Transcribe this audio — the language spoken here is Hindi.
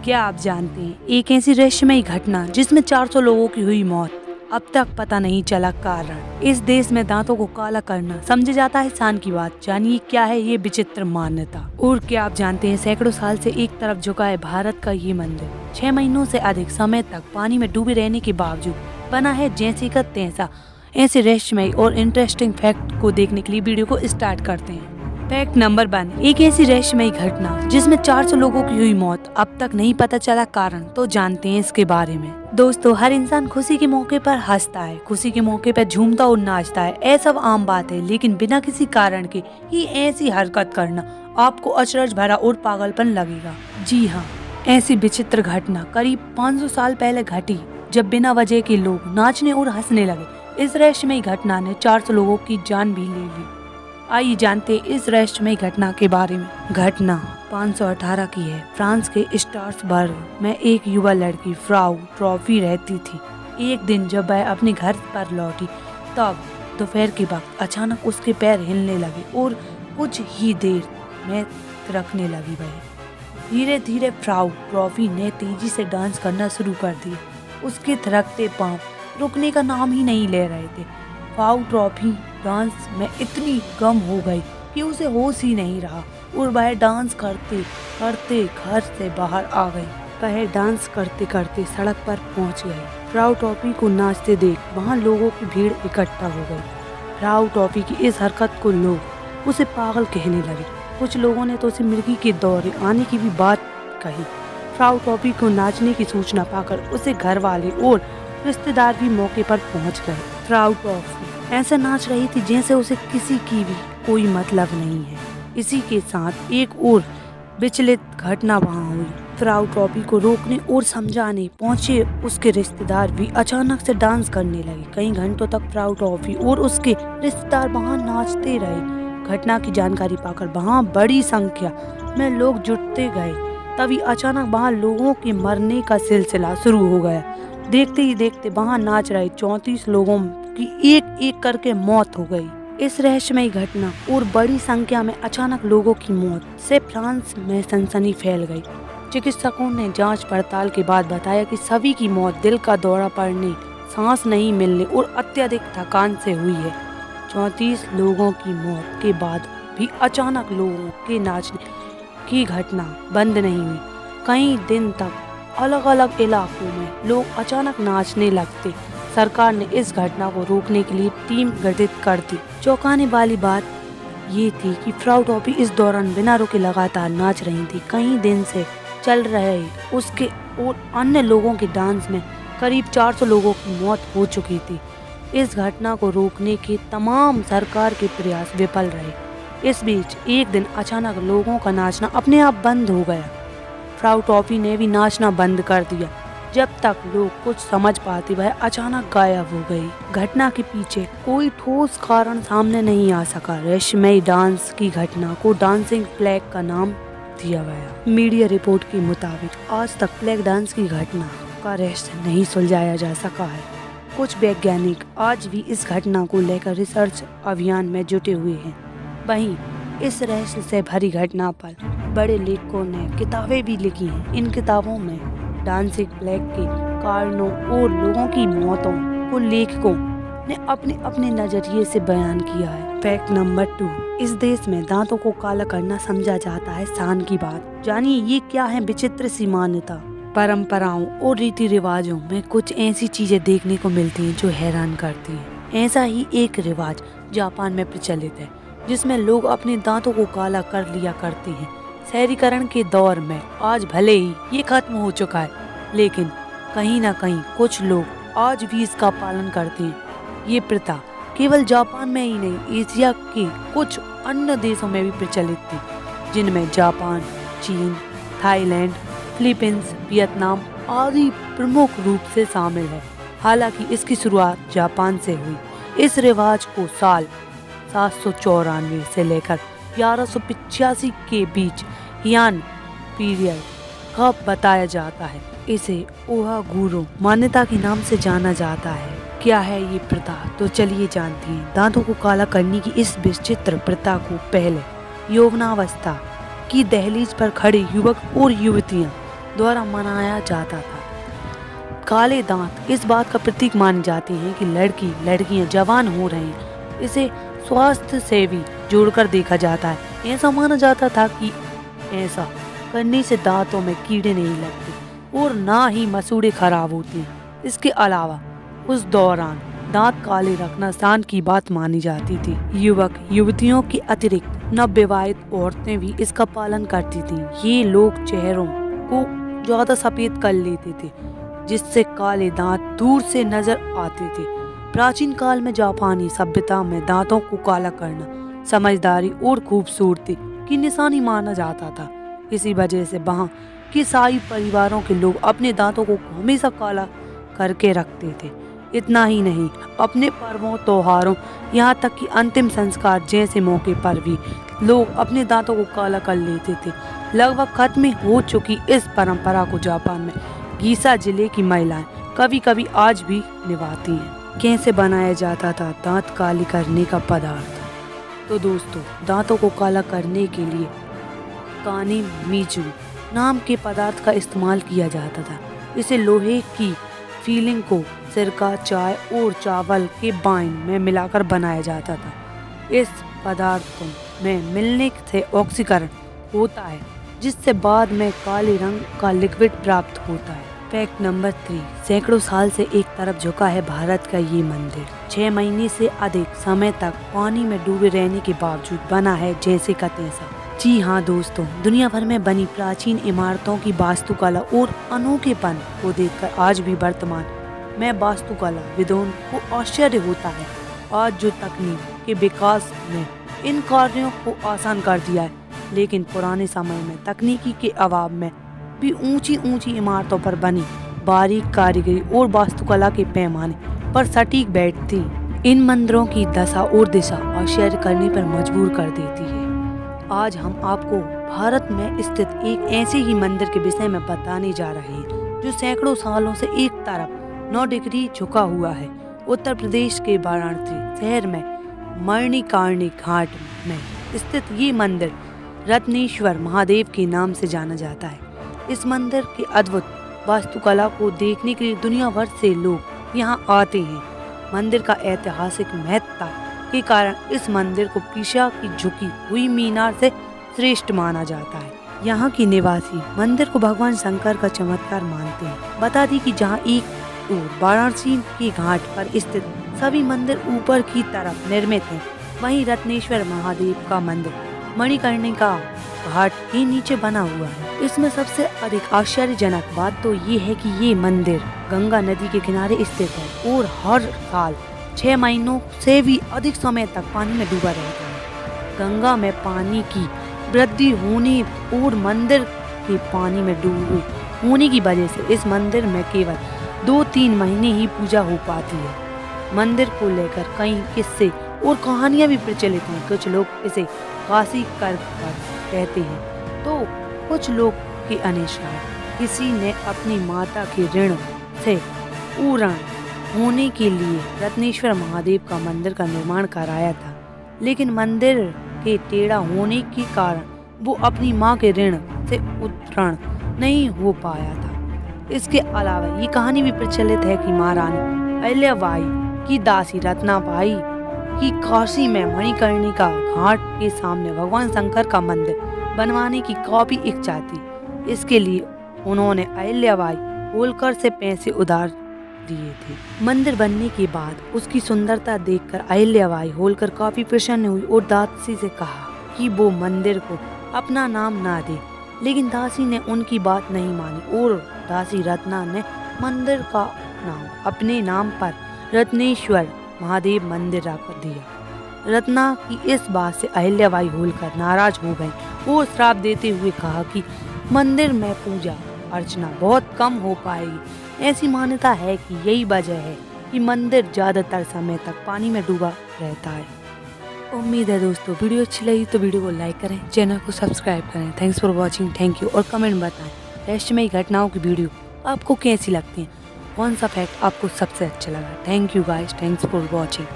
क्या आप जानते हैं एक ऐसी रहस्यमयी घटना जिसमें 400 लोगों की हुई मौत, अब तक पता नहीं चला कारण। इस देश में दांतों को काला करना समझा जाता है शान की बात। जानिए क्या है ये विचित्र मान्यता। और क्या आप जानते हैं सैकड़ों साल से एक तरफ झुका है भारत का ये मंदिर 6 महीनों से अधिक समय तक पानी में डूबे रहने के बावजूद बना है जैसे का तैसा। ऐसे रहस्यमयी और इंटरेस्टिंग फैक्ट को देखने के लिए वीडियो को स्टार्ट करते हैं। फैक्ट नंबर 1, एक ऐसी रहस्यमयी घटना जिसमें 400 लोगों की हुई मौत, अब तक नहीं पता चला कारण। तो जानते हैं इसके बारे में। दोस्तों, हर इंसान खुशी के मौके पर हंसता है, खुशी के मौके पर झूमता और नाचता है, ये सब आम बात है। लेकिन बिना किसी कारण के ही ऐसी हरकत करना आपको अचरज भरा और पागलपन लगेगा। जी हाँ, ऐसी विचित्र घटना करीब 500 साल पहले घटी जब बिना वजह के लोग नाचने और हंसने लगे। इस रहस्यमयी घटना ने 400 लोगों की जान भी ले ली। आइए जानते इस रहस्यमयी घटना के बारे में। घटना 518 की है। फ्रांस के स्ट्रासबर्ग में एक युवा लड़की फ्राउ ट्रॉफी रहती थी। एक दिन जब वह अपने घर पर लौटी तब दोपहर के वक्त अचानक उसके पैर हिलने लगे और कुछ ही देर में थिरकने लगी। वह धीरे धीरे फ्राउ ट्रॉफी ने तेजी से डांस करना शुरू कर दिया। उसके थिरकते पांव रुकने का नाम ही नहीं ले रहे थे। फ्राउ ट्रॉफी डांस में इतनी गम हो गई कि उसे होश ही नहीं रहा और वह डांस करते करते घर से बाहर आ गई। वह डांस करते करते सड़क पर पहुंच गई। फ्राउ ट्रॉफी को नाचते देख वहां लोगों की भीड़ इकट्ठा हो गई। फ्राउ ट्रॉफी की इस हरकत को लोग उसे पागल कहने लगे। कुछ लोगों ने तो उसे मिर्गी के दौरे आने की भी बात कही। फ्राउ ट्रॉफी को नाचने की सूचना पाकर उसे घर वाले और रिश्तेदार भी मौके पर पहुंच गए। फ्राउ ट्रॉफी ऐसे नाच रही थी जैसे उसे किसी की भी कोई मतलब नहीं है। इसी के साथ एक और विचलित घटना वहां हुई। फ्राउ ट्रॉफी को रोकने और समझाने पहुंचे उसके रिश्तेदार भी अचानक से डांस करने लगे। कई घंटों तक फ्राउ ट्रॉफी और उसके रिश्तेदार वहां नाचते रहे। घटना की जानकारी पाकर वहां बड़ी संख्या में लोग जुटते गए। तभी अचानक वहां लोगों के मरने का सिलसिला शुरू हो गया। देखते ही देखते वहां नाच रहे 34 लोगों की एक एक करके मौत हो गई। इस रहस्यमयी घटना और बड़ी संख्या में अचानक लोगों की मौत से फ्रांस में सनसनी फैल गई। चिकित्सकों ने जांच पड़ताल के बाद बताया कि सभी की मौत दिल का दौरा पड़ने, सांस नहीं मिलने और अत्यधिक थकान से हुई है। 34 लोगों की मौत के बाद भी अचानक लोगों के नाचने की घटना बंद नहीं हुई। कई दिन तक अलग अलग इलाकों में लोग अचानक नाचने लगते। सरकार ने इस घटना को रोकने के लिए टीम गठित कर दी। चौंकाने वाली बात ये थी कि फ्राउ ट्रॉफी इस दौरान बिना रुके लगातार नाच रही थी। कई दिन से चल रहे उसके और अन्य लोगों के डांस में करीब 400 लोगों की मौत हो चुकी थी। इस घटना को रोकने के तमाम सरकार के प्रयास विफल रहे। इस बीच एक दिन अचानक लोगों का नाचना अपने आप बंद हो गया। फ्राउ ट्रॉफी ने भी नाचना बंद कर दिया। जब तक लोग कुछ समझ पाते वह अचानक गायब हो गई। घटना के पीछे कोई ठोस कारण सामने नहीं आ सका। रहस्यमयी डांस की घटना को डांसिंग प्लेग का नाम दिया गया। मीडिया रिपोर्ट के मुताबिक आज तक प्लेग डांस की घटना का रहस्य नहीं सुलझाया जा सका है। कुछ वैज्ञानिक आज भी इस घटना को लेकर रिसर्च अभियान में जुटे हुए हैं। वहीं इस रहस्य से भरी घटना पर बड़े लेखकों ने किताबें भी लिखी हैं। इन किताबों में डांसिंग प्लेग के कारणों और लोगों की मौतों को लेखकों ने अपने अपने नजरिए से बयान किया है। फैक्ट नंबर 2, इस देश में दांतों को काला करना समझा जाता है शान की बात। जानिए ये क्या है विचित्र सी मान्यता। परंपराओं और रीति रिवाजों में कुछ ऐसी चीजें देखने को मिलती हैं जो हैरान करती हैं। ऐसा ही एक रिवाज जापान में प्रचलित है जिसमें लोग अपने दांतों को काला कर लिया करते हैं। शहरीकरण के दौर में आज भले ही ये खत्म हो चुका है, लेकिन कहीं ना कहीं कुछ लोग आज भी इसका पालन करते हैं। ये प्रथा केवल जापान में ही नहीं, एशिया के कुछ अन्य देशों में भी प्रचलित थी, जिनमें जापान, चीन, थाईलैंड, फिलीपींस, वियतनाम आदि प्रमुख रूप से शामिल है। हालांकि इसकी शुरुआत जापान से हुई। इस रिवाज को साल 794 से लेकर 1185 के बीच हियान पीरियड का बताया जाता है। इसे ओहागुरो मान्यता के नाम से जाना जाता है। क्या है ये प्रथा, तो चलिए जानते हैं। दांतों को काला करने की इस विचित्र प्रथा को पहले यौवनावस्था की दहलीज पर खड़े युवक और युवतियां द्वारा मनाया जाता था। काले दांत इस बात का प्रतीक माने जाते हैं कि लड़कियां जवान हो रही हैं। इसे स्वास्थ्य से भी जोड़कर देखा जाता है। ऐसा माना जाता था कि ऐसा करने से दांतों में कीड़े नहीं लगते और ना ही मसूड़े खराब होते हैं। इसके अलावा उस दौरान दांत काले रखना शान की बात मानी जाती थी। युवक युवतियों के अतिरिक्त नवविवाहित औरतें भी इसका पालन करती थीं। ये लोग चेहरों को ज्यादा सफेद कर लेते थे, जिससे काले दांत दूर से नजर आते थे। प्राचीन काल में जापानी सभ्यता में दांतों को काला करना समझदारी और खूबसूरती की निशानी माना जाता था। इसी वजह से वहाँ के शाही परिवारों के लोग अपने दांतों को हमेशा काला करके रखते थे। इतना ही नहीं, अपने पर्वों, त्योहारों, यहाँ तक कि अंतिम संस्कार जैसे मौके पर भी लोग अपने दांतों को काला कर लेते थे। लगभग खत्म हो चुकी इस परंपरा को जापान में गीसा जिले की महिलाएं कभी कभी आज भी निभाती हैं। कैसे बनाया जाता था दांत काले करने का पदार्थ? तो दोस्तों, दांतों को काला करने के लिए काने मीजू नाम के पदार्थ का इस्तेमाल किया जाता था। इसे लोहे की फीलिंग को सिरका, चाय और चावल के बाइन में मिलाकर बनाया जाता था। इस पदार्थों में मिलने से ऑक्सीकरण होता है, जिससे बाद में काले रंग का लिक्विड प्राप्त होता है। फैक्ट नंबर 3, सैकड़ों साल से एक तरफ झुका है भारत का ये मंदिर। 6 महीने से अधिक समय तक पानी में डूबे रहने के बावजूद बना है जैसे का तैसा। जी हाँ दोस्तों, दुनिया भर में बनी प्राचीन इमारतों की वास्तुकला और अनोखेपन को देखकर आज भी वर्तमान में वास्तुकला विदों को आश्चर्य होता है। आज जो तकनीक के विकास ने इन कार्यों को आसान कर दिया है, लेकिन पुराने समय में तकनीकी के अभाव में भी ऊंची ऊंची इमारतों पर बनी बारीक कारीगरी और वास्तुकला के पैमाने पर सटीक बैठती इन मंदिरों की दशा और दिशा आश्चर्य करने पर मजबूर कर देती है। आज हम आपको भारत में स्थित एक ऐसे ही मंदिर के विषय में बताने जा रहे हैं जो सैकड़ों सालों से एक तरफ 9 डिग्री झुका हुआ है। उत्तर प्रदेश के वाराणसी शहर में मणिकर्णी घाट में स्थित ये मंदिर रत्नेश्वर महादेव के नाम से जाना जाता है। इस मंदिर के अद्भुत वास्तुकला को देखने के लिए दुनिया भर से लोग यहाँ आते हैं। मंदिर का ऐतिहासिक महत्ता के कारण इस मंदिर को पीछा की झुकी हुई मीनार से श्रेष्ठ माना जाता है। यहाँ के निवासी मंदिर को भगवान शंकर का चमत्कार मानते हैं। बता दी कि जहाँ एक ओर वाराणसी के घाट पर स्थित सभी मंदिर ऊपर की तरफ निर्मित हैं, वहीं रत्नेश्वर महादेव का मंदिर मणिकर्णिका घाट के नीचे बना हुआ है। इसमें सबसे अधिक आश्चर्यजनक बात तो ये है कि ये मंदिर गंगा नदी के किनारे स्थित है और हर साल 6 महीनों से भी अधिक समय तक पानी में डूबा रहता है। गंगा में पानी की वृद्धि होने और मंदिर के पानी में डूबे होने की वजह से इस मंदिर में केवल 2-3 महीने ही पूजा हो पाती है। मंदिर को लेकर कई किस्से और कहानियां भी प्रचलित हैं। कुछ लोग इसे काशी कर कहते हैं, तो कुछ लोग के अनुसार किसी ने अपनी माता के ऋण से पूर्ण होने के लिए रत्नेश्वर महादेव का मंदिर का निर्माण कराया था, लेकिन मंदिर के टेढ़ा होने के कारण वो अपनी मां के ऋण से उत्तीर्ण नहीं हो पाया था। इसके अलावा ये कहानी भी प्रचलित है कि महारानी अहिल्याबाई की दासी रत्नाबाई की काशी में मणिकर्णिका घाट के सामने भगवान शंकर का मंदिर बनवाने की काफी इच्छा थी। इसके लिए उन्होंने अहिल्याबाई होलकर से पैसे उधार दिए थे। मंदिर बनने के बाद उसकी सुंदरता देखकर अहिल्याबाई होलकर काफी प्रसन्न हुई और दासी से कहा कि वो मंदिर को अपना नाम ना दे, लेकिन दासी ने उनकी बात नहीं मानी और दासी रत्ना ने मंदिर का नाम अपने नाम पर रत्नेश्वर महादेव मंदिर रख दिया। रत्ना की इस बात से अहिल्याबाई होलकर नाराज हो गई और श्राप देते हुए कहा कि मंदिर में पूजा अर्चना बहुत कम हो पाएगी। ऐसी मान्यता है कि यही वजह है कि मंदिर ज्यादातर समय तक पानी में डूबा रहता है। उम्मीद है दोस्तों वीडियो अच्छी लगी तो वीडियो को लाइक करें, चैनल को सब्सक्राइब करें। Thanks for watching, thank you. और कमेंट बताएं रहस्यमयी घटनाओं की वीडियो आपको कैसी लगती है, कौन सा फैक्ट आपको सबसे अच्छा लगा। Thank you guys, thanks for watching.